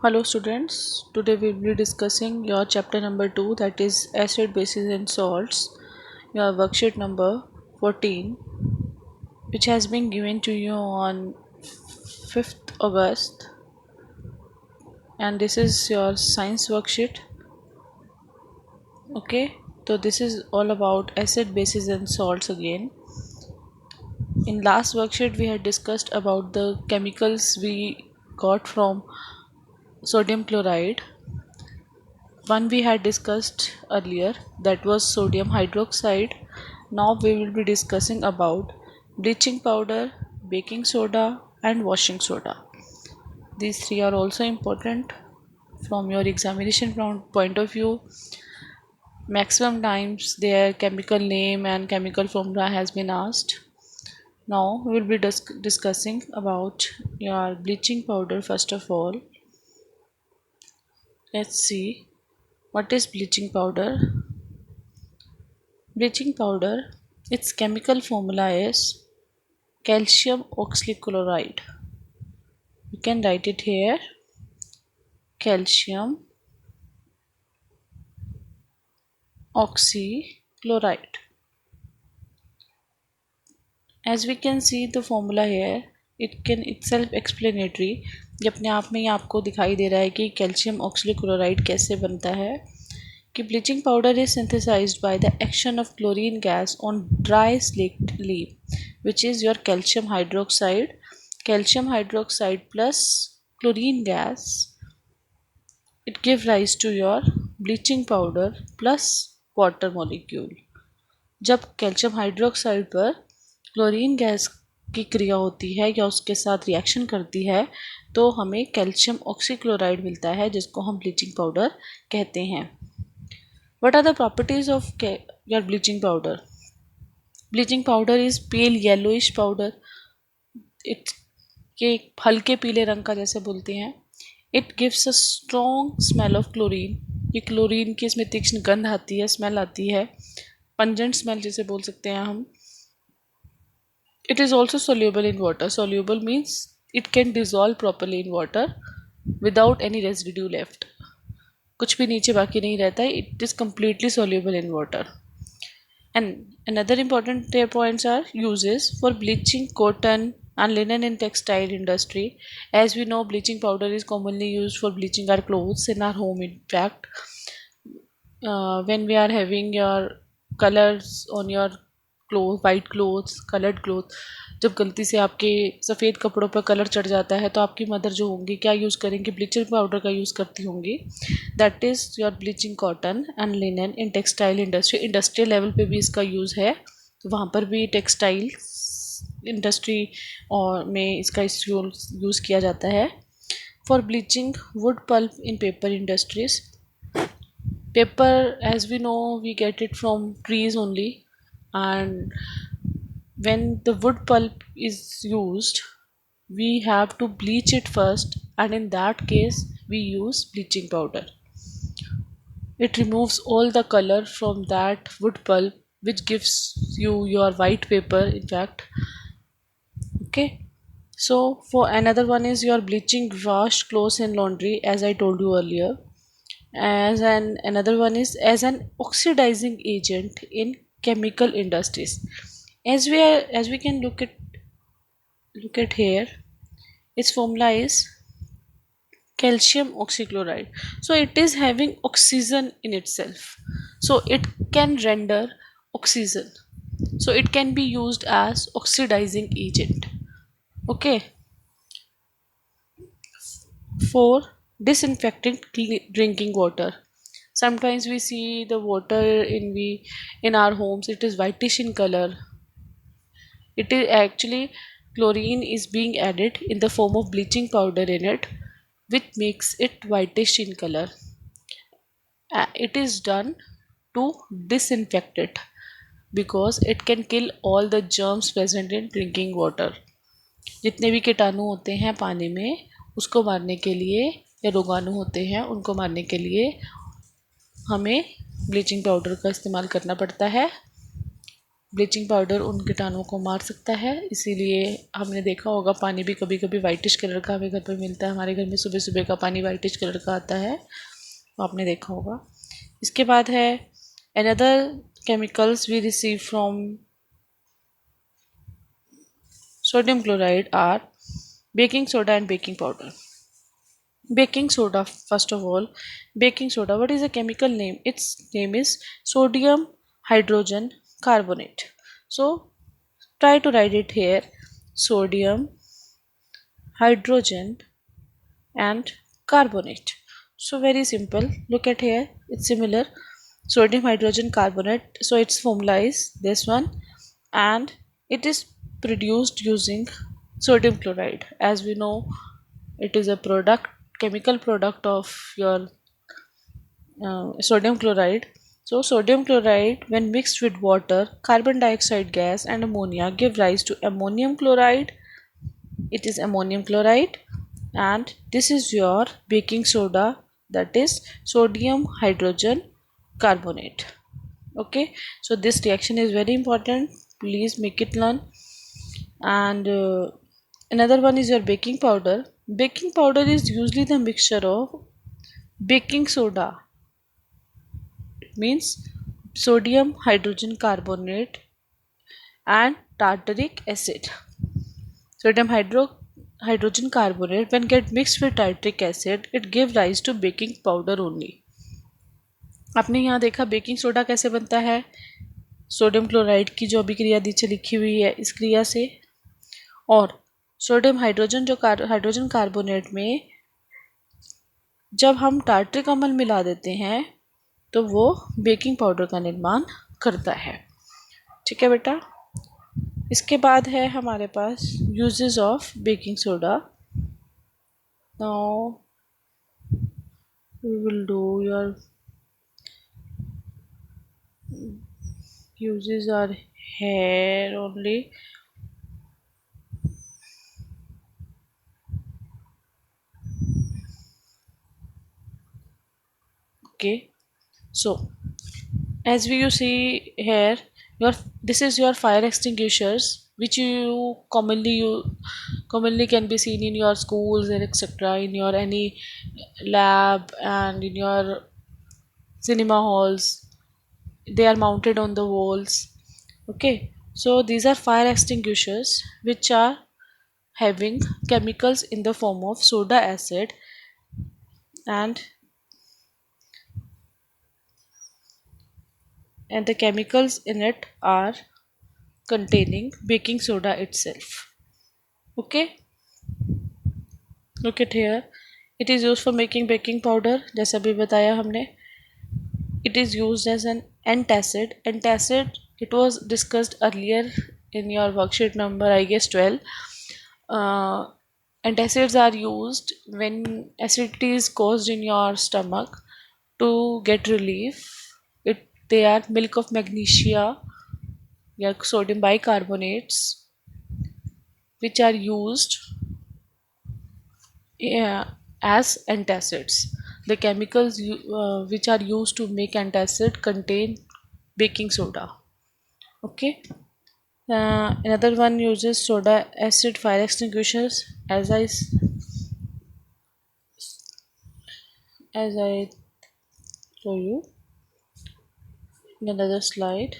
Hello students, today we will be discussing your chapter number 2, that is acid, bases and salts, your worksheet number 14, which has been given to you on 5th August, and this is your science worksheet. Okay, so this is all about acid, bases and salts again. In last worksheet we had discussed about the chemicals we got from sodium chloride. One we had discussed earlier, that was sodium hydroxide. Now we will be discussing about bleaching powder, baking soda and washing soda. These three are also important from your examination point of view. Maximum times their chemical name and chemical formula has been asked. Now we will be discussing about your bleaching powder. First of all, let's see what is bleaching powder. Bleaching powder, its chemical formula is calcium oxychloride. You can write it here, calcium oxychloride. As we can see the formula here, it can itself explanatory. ये अपने आप में ही आपको दिखाई दे रहा है कि calcium oxychloride कैसे बनता है. कि bleaching powder is synthesized by the action of chlorine gas on dry slaked leaf, which is your calcium hydroxide. Calcium hydroxide plus chlorine gas, it gives rise to your bleaching powder plus water molecule. जब calcium hydroxide पर chlorine gas की क्रिया होती है या उसके साथ reaction करती है तो हमें कैल्शियम ऑक्सीक्लोराइड मिलता है, जिसको हम ब्लीचिंग पाउडर कहते हैं. What are the properties of your bleaching powder? Bleaching powder is pale yellowish powder. It ये हल्के पीले रंग का जैसे बोलते हैं. It gives a strong smell of chlorine. ये क्लोरीन की इसमें तीक्ष्ण गंध आती है, स्मेल आती है, पंजेंट स्मेल जिसे बोल सकते हैं हम. It is also soluble in water. Soluble means it can dissolve properly in water without any residue left. कुछ भी नीचे बाकी नहीं रहता है. It is completely soluble in water. And another important points are uses for bleaching cotton and linen in textile industry. As we know, bleaching powder is commonly used for bleaching our clothes in our home. In fact, when we are having your colors on your cloth, white clothes, coloured cloth, जब गलती से आपके सफ़ेद कपड़ों पर colour चढ़ जाता है तो आपकी मदर जो होंगी क्या यूज़ करेंगी, ब्लीचिंग पाउडर का यूज़ करती होंगी. That is your bleaching cotton and linen in textile industry. Industrial level पे भी इसका यूज़ है, तो वहाँ पर भी टेक्सटाइल इंडस्ट्री और में इसका यूज़ किया जाता है. For bleaching wood pulp in paper industries. Paper, as we know, we get it from trees only, and when the wood pulp is used we have to bleach it first, and in that case we use bleaching powder. It removes all the color from that wood pulp, which gives you your white paper in fact. Okay, so for another one is your bleaching washed clothes in laundry, as I told you earlier. Another one is as an oxidizing agent in chemical industries. As we can look at here, its formula is calcium oxychloride. So it is having oxygen in itself, so it can render oxygen, so it can be used as oxidizing agent. Okay, for disinfecting drinking water. Sometimes we see the water in our homes, it is whitish in color. It is actually chlorine is being added in the form of bleaching powder in it, which makes it whitish in color. It is done to disinfect it because it can kill all the germs present in drinking water. जितने भी कीटाणु होते हैं पानी में उसको मारने के लिए, या रोगाणु होते हैं उनको मारने के लिए हमें ब्लीचिंग पाउडर का इस्तेमाल करना पड़ता है. ब्लीचिंग पाउडर उन कीटाणुओं को मार सकता है, इसीलिए हमने देखा होगा पानी भी कभी कभी वाइटिश कलर का हमें घर पर मिलता है। हमारे घर में सुबह सुबह का पानी वाइटिश कलर का आता है, आपने देखा होगा। इसके बाद है another chemicals we receive from sodium chloride are baking soda and baking powder. Baking soda, first of all, baking soda, what is the chemical name? Its name is sodium hydrogen carbonate. So try to write it here: sodium hydrogen and carbonate. So very simple, look at here, it's similar, sodium hydrogen carbonate. So its formula is this one, and it is produced using sodium chloride. As we know, it is a product, chemical product of your sodium chloride. So sodium chloride, when mixed with water, carbon dioxide gas and ammonia, give rise to ammonium chloride. It is ammonium chloride, and this is your baking soda, that is sodium hydrogen carbonate. Okay, so this reaction is very important, please make it learn. And another one is your baking powder. Baking powder is usually the mixture of baking soda, means sodium hydrogen carbonate and tartaric acid. Sodium hydrogen carbonate, when get mixed with tartaric acid, it give rise to baking powder only. आपने यहाँ देखा baking soda कैसे बनता है, sodium chloride की जो अभिक्रिया नीचे लिखी हुई है इस क्रिया से, और सोडियम हाइड्रोजन जो हाइड्रोजन कार्बोनेट में जब हम टार्ट्रिक अम्ल मिला देते हैं तो वो बेकिंग पाउडर का निर्माण करता है। ठीक है बेटा। इसके बाद है हमारे पास uses of baking soda. Now we will do your uses are here only. Okay, so as you see here, your this is your fire extinguishers which commonly can be seen in your schools and etc., in your any lab and in your cinema halls. They are mounted on the walls. Okay, so these are fire extinguishers which are having chemicals in the form of soda acid, and the chemicals in it are containing baking soda itself. Okay, look at here, it is used for making baking powder, जैसा भी बताया हमने. It is used as an antacid. Antacid, it was discussed earlier in your worksheet number, I guess 12. Antacids are used when acidity is caused in your stomach to get relief. They are milk of magnesia, or sodium bicarbonates, which are used as antacids. The chemicals which are used to make antacid contain baking soda. Okay. Another one uses soda acid fire extinguishers, as I show you in another slide.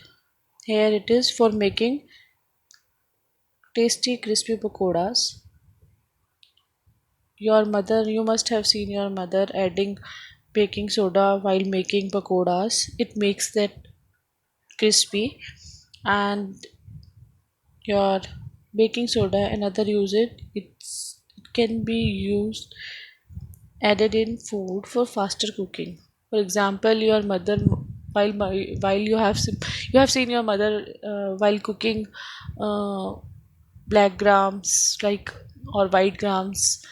Here it is for making tasty crispy pakoras. You must have seen your mother adding baking soda while making pakoras. It makes that crispy. And your baking soda, another usage, it can be used added in food for faster cooking. For example, your mother, while you have seen your mother while cooking uh, black grams, like, or white grams,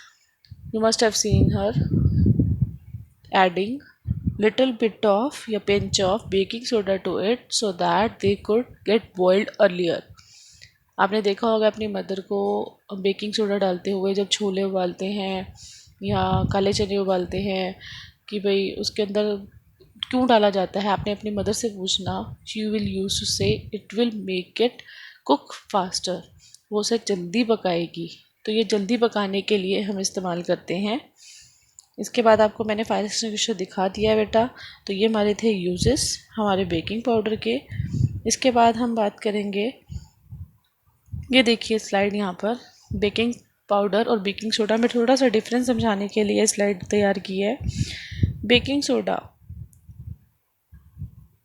you must have seen her adding little bit of a pinch of baking soda to it so that they could get boiled earlier. आपने देखा होगा अपनी mother को baking soda डालते हुए जब छोले उबालते हैं या काले चने उबालते हैं, कि भाई उसके अंदर क्यों डाला जाता है, आपने अपनी मदर से पूछना, शी विल यूज टू से it will make it cook faster, वो उसे जल्दी पकाएगी। तो ये जल्दी पकाने के लिए हम इस्तेमाल करते हैं। इसके बाद आपको मैंने फायर एक्सटिंग्विशर दिखा दिया है बेटा। तो ये हमारे थे यूजेस हमारे बेकिंग पाउडर के। इसके बाद हम बात करेंगे, ये देखिए स्लाइड यहाँ पर बेकिंग पाउडर और बेकिंग सोडा में थोड़ा सा डिफरेंस समझाने के लिए स्लाइड तैयार की है। Baking soda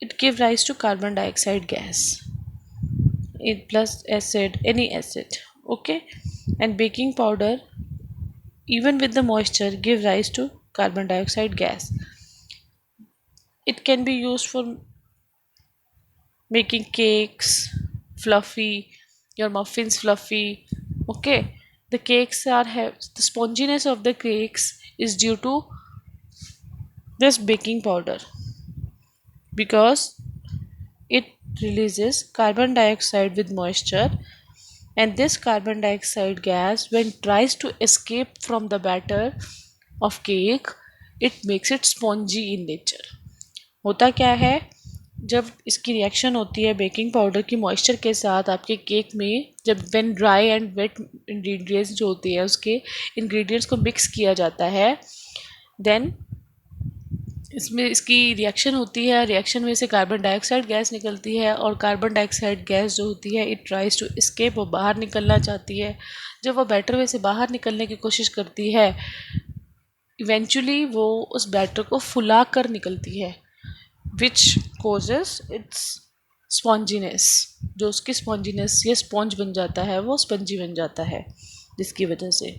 it give rise to carbon dioxide gas, it plus acid, any acid, okay, and baking powder even with the moisture give rise to carbon dioxide gas. It can be used for making cakes fluffy, your muffins fluffy, okay. The cakes are have the sponginess of the cakes is due to this baking powder because it releases carbon dioxide with moisture, and this carbon dioxide gas when tries to escape from the batter of cake, it makes it spongy in nature. होता क्या है, जब इसकी reaction होती है baking powder की moisture के साथ आपके केक में, जब when dry and wet ingredients जो होती है उसके इंग्रेडिएंट्स को मिक्स किया जाता है, देन इसमें इसकी रिएक्शन होती है, रिएक्शन में से कार्बन डाइऑक्साइड गैस निकलती है, और कार्बन डाइऑक्साइड गैस जो होती है इट ट्राइज टू एस्केप, वो बाहर निकलना चाहती है। जब वो बैटर में से बाहर निकलने की कोशिश करती है, इवेंचुअली वो उस बैटर को फुला कर निकलती है, विच कोजेस इट्स स्पॉन्जीनेस, जो उसकी स्पॉन्जीनेस ये स्पॉन्ज बन जाता है, वो स्पंजी बन जाता है जिसकी वजह से।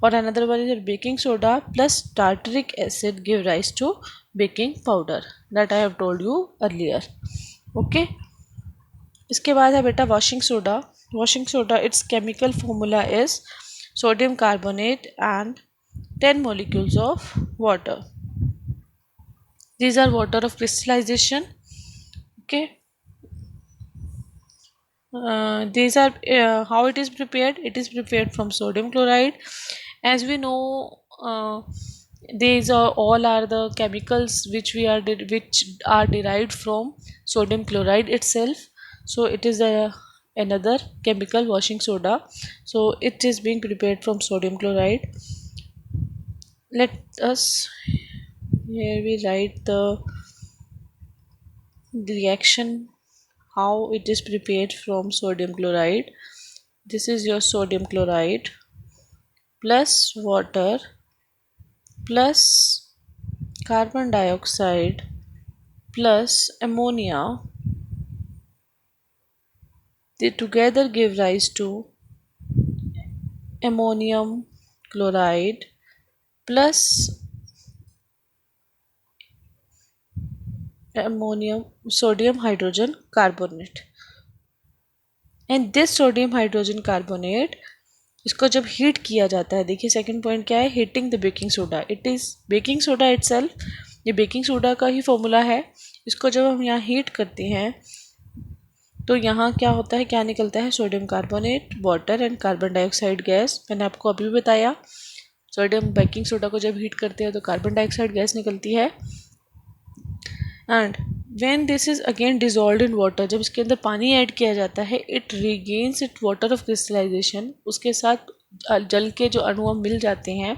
और another one is baking soda plus tartaric acid give rise to baking powder, that I have told you earlier, okay. इसके बाद है बेटा washing soda. Washing soda it's chemical formula is sodium carbonate and 10 molecules of water. These are water of crystallization, okay. These are how it is prepared. It is prepared from sodium chloride. As we know, these are all are the chemicals which which are derived from sodium chloride itself. So it is another chemical washing soda. So it is being prepared from sodium chloride. Let us here we write the reaction how it is prepared from sodium chloride. This is your sodium chloride plus water plus carbon dioxide plus ammonia. They together give rise to ammonium chloride plus sodium hydrogen carbonate. And this sodium hydrogen carbonate, इसको जब heat किया जाता है, देखिए second point क्या है, heating the baking soda. It is baking soda itself, ये baking soda का ही फॉर्मूला है। इसको जब हम यहाँ हीट करते हैं तो यहाँ क्या होता है, क्या निकलता है, sodium carbonate, water and carbon dioxide gas. मैंने आपको अभी बताया सोडियम बेकिंग सोडा को जब हीट करते हैं तो कार्बन डाइऑक्साइड गैस निकलती है। And when this is again dissolved in water, जब इसके अंदर पानी ऐड किया जाता है, it regains its water of crystallization, उसके साथ जल के जो अणु मिल जाते हैं,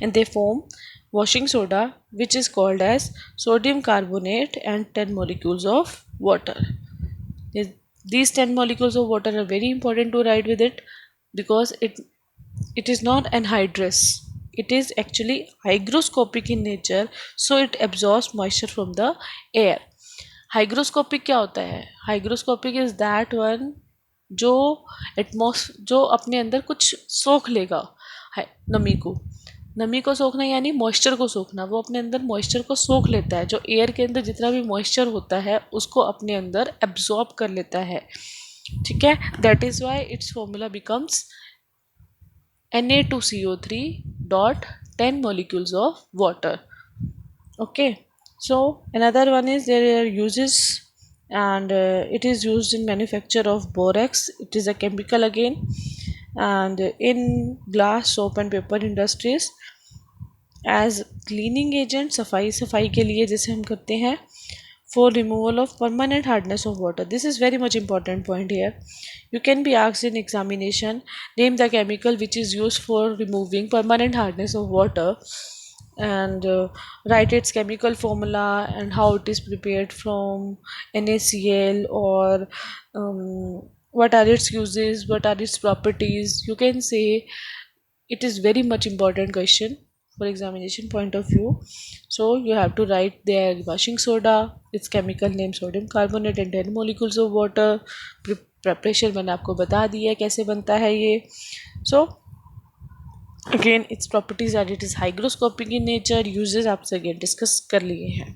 and they form washing soda which is called as sodium carbonate and 10 molecules of water. These 10 molecules of water are very important to write with it because it is not anhydrous, it is actually hygroscopic in nature, so it absorbs moisture from the air. Hygroscopic क्या होता है, hygroscopic is that one जो जो अपने अंदर कुछ सोख लेगा, नमी को सोखना यानी मॉइस्चर को सोखना, वो अपने अंदर मॉइस्चर को सोख लेता है, जो एयर के अंदर जितना भी मॉइस्चर होता है उसको अपने अंदर एब्जॉर्ब कर लेता है, ठीक है। That is why it's formula becomes Na2CO3 dot 10 molecules of water, okay. So another one is there are uses, and it is used in manufacture of borax. It is a chemical again, and in glass, soap and paper industries. As cleaning agent, सफाई के लिए जैसे हम करते हैं, for removal of permanent hardness of water. This is very much important point here. You can be asked in examination, name the chemical which is used for removing permanent hardness of water, and write its chemical formula and how it is prepared from NaCl, or what are its uses, what are its properties. You can say it is very much important question for examination point of view. So you have to write their washing soda, its chemical name sodium carbonate and 10 molecules of water. Preparation मैंने आपको बता दिया है कैसे बनता है ये. So again its properties are it is hygroscopic in nature, uses आपसे again डिस्कस कर लिए हैं.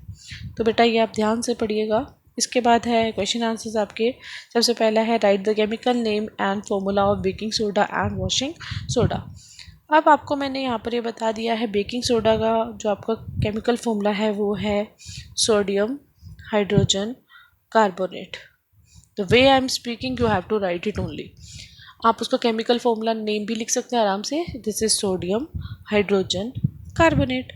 तो बेटा ये आप ध्यान से पढ़िएगा. इसके बाद है क्वेश्चन आंसर्स आपके. सबसे पहला है right the chemical name and formula of baking soda and washing soda. अब आपको मैंने यहाँ पर ये बता दिया है बेकिंग सोडा का जो आपका केमिकल फॉर्मूला है वो है sodium hydrogen carbonate. The way I am speaking you have to write it only. आप उसका केमिकल फॉर्मूला नेम भी लिख सकते हैं आराम से. This is sodium hydrogen carbonate.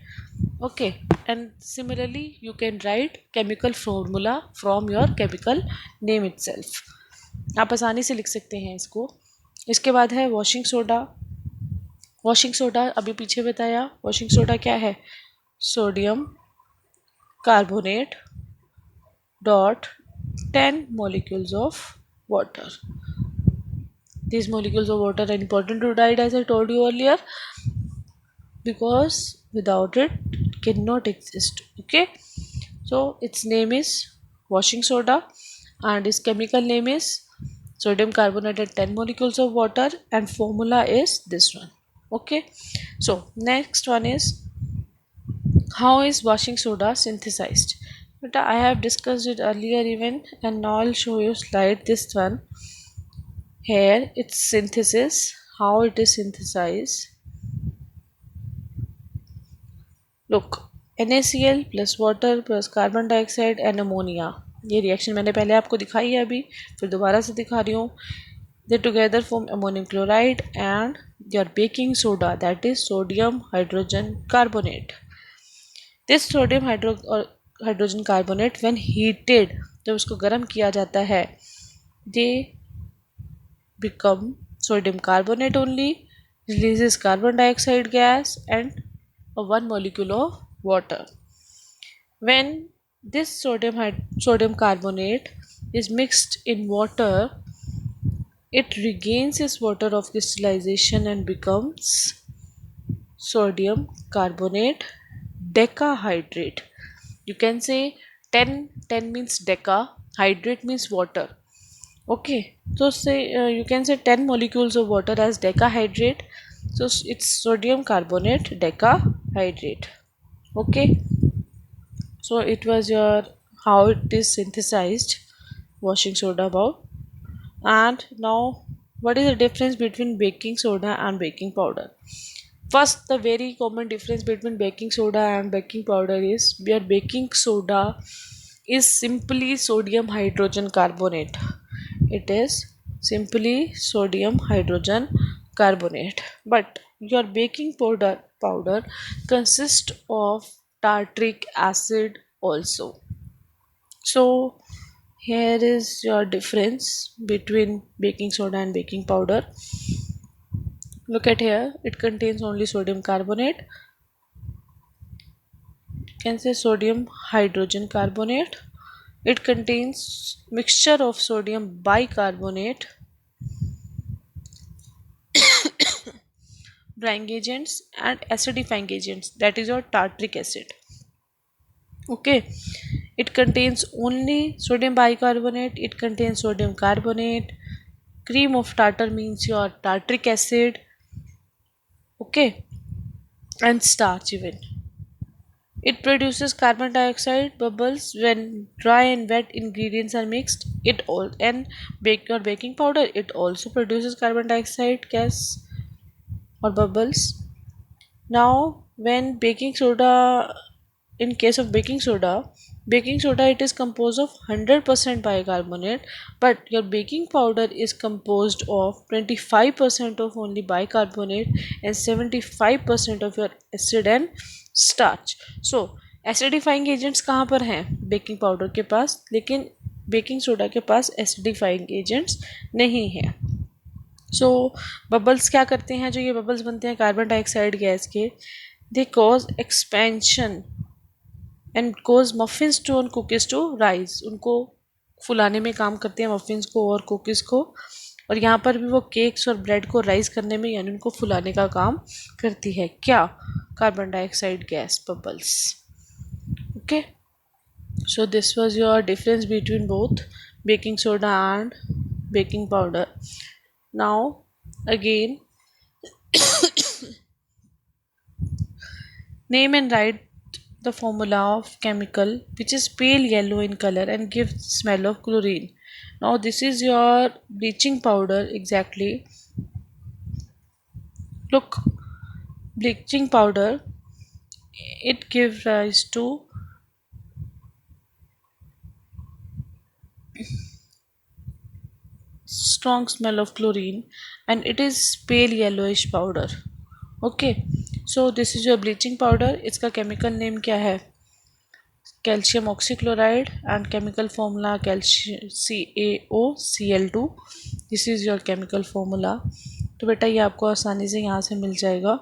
Okay, and similarly you can write chemical formula from your chemical name itself. आप आसानी से लिख सकते हैं इसको. इसके बाद है वॉशिंग सोडा. वॉशिंग सोडा अभी पीछे बताया. वॉशिंग सोडा क्या है? Sodium carbonate dot 10 molecules of water. These molecules of water are important to write as I told you earlier, because without it cannot exist. Okay, so its name is washing soda and its chemical name is sodium carbonate at 10 molecules of water, and formula is this one. Okay, so next one is how is washing soda synthesized. But I have discussed it earlier even, and now I'll show you slide this one. Here its synthesis, how it is synthesized. Look, NaCl plus water plus carbon dioxide and ammonia. ये reaction मैंने पहले आपको दिखाई है, अभी फिर दोबारा से दिखा रही हूँ. They together form ammonium chloride and your baking soda, that is sodium hydrogen carbonate. This sodium hydrogen carbonate when heated, जब उसको गर्म किया जाता है, they become sodium carbonate only, releases carbon dioxide gas and a one molecule of water. When this sodium carbonate is mixed in water, it regains its water of crystallization and becomes sodium carbonate decahydrate. You can say 10 means deca, hydrate means water. Okay, so say you can say 10 molecules of water as decahydrate, so it's sodium carbonate decahydrate. Okay, so it was your how it is synthesized washing soda about. And now what is the difference between baking soda and baking powder? First, the very common difference between baking soda and baking powder is your baking soda is simply sodium hydrogen carbonate. It is simply sodium hydrogen carbonate, but your baking powder consists of tartaric acid also. So here is your difference between baking soda and baking powder. Look at here, it contains only sodium carbonate. You can say sodium hydrogen carbonate. It contains mixture of sodium bicarbonate, drying agents and acidifying agents, that is your tartaric acid. Okay, it contains only sodium bicarbonate, it contains sodium carbonate, cream of tartar means your tartaric acid. Okay, and starch even. It produces carbon dioxide bubbles when dry and wet ingredients are mixed. It all and your baking powder, it also produces carbon dioxide gas or bubbles. Now when baking soda, in case of baking soda it is composed of 100% bicarbonate, but your baking powder is composed of 25% of only bicarbonate and 75% of your acid and starch. So acidifying agents कहाँ पर हैं? Baking powder के पास, लेकिन baking soda के पास acidifying agents नहीं है। सो bubbles क्या करते हैं? जो ये बबल्स बनते हैं कार्बन डाइऑक्साइड गैस के, they cause expansion and cause muffins to on cookies to rise. उनको फुलाने में काम करते हैं, मफिन्स को और कुकीज़ को, और यहाँ पर भी वो केक्स और ब्रेड को राइज करने में यानी उनको फुलाने का काम करती है। क्या? Carbon dioxide gas bubbles. Okay, so this was your difference between both baking soda and baking powder. Now again, name and write the formula of chemical which is pale yellow in color and gives smell of chlorine. Now this is your bleaching powder exactly. Look, bleaching powder, it gives rise to strong smell of chlorine and it is pale yellowish powder. Okay, so this is your bleaching powder. इसका chemical name क्या है? Calcium oxychloride and chemical formula calcium CaOCl2. This is your chemical formula. तो बेटा ये आपको आसानी से यहाँ से मिल जाएगा.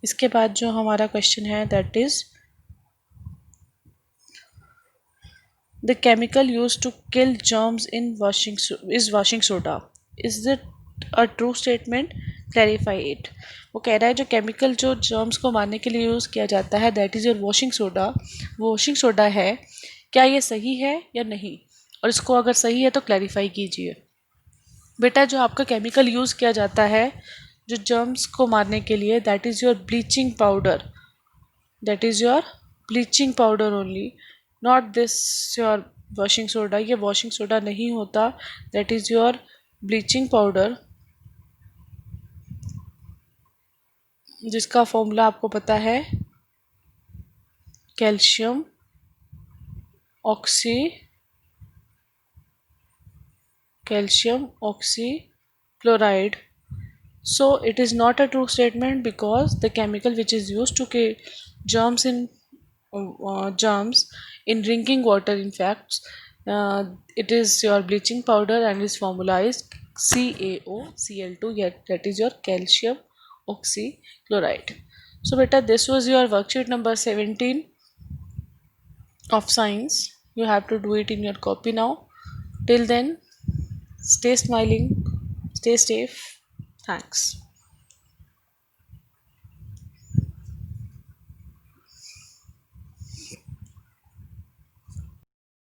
इसके बाद जो हमारा क्वेश्चन है that is the chemical use to kill germs in washing soda. Is it a true statement? Clarify it. वो कह रहा है जो केमिकल जो जर्म्स को मारने के लिए यूज़ किया जाता है that is your washing soda. Washing soda है, क्या ये सही है या नहीं? और इसको अगर सही है तो क्लैरिफाई कीजिए. बेटा जो आपका केमिकल यूज़ किया जाता है जो जर्म्स को मारने के लिए that is your bleaching powder. That is your bleaching powder only, not this your washing soda. ये वॉशिंग सोडा नहीं होता. That is your bleaching powder जिसका फॉर्मूला आपको पता है calcium oxy chloride. So it is not a true statement because the chemical which is used to kill germs in drinking water, in fact, uh, it is your bleaching powder and its formula is CaOCl2. Yet that is your calcium oxychloride. So beta, this was your worksheet number 17 of science. You have to do it in your copy now. Till then, stay smiling, stay safe. Thanks.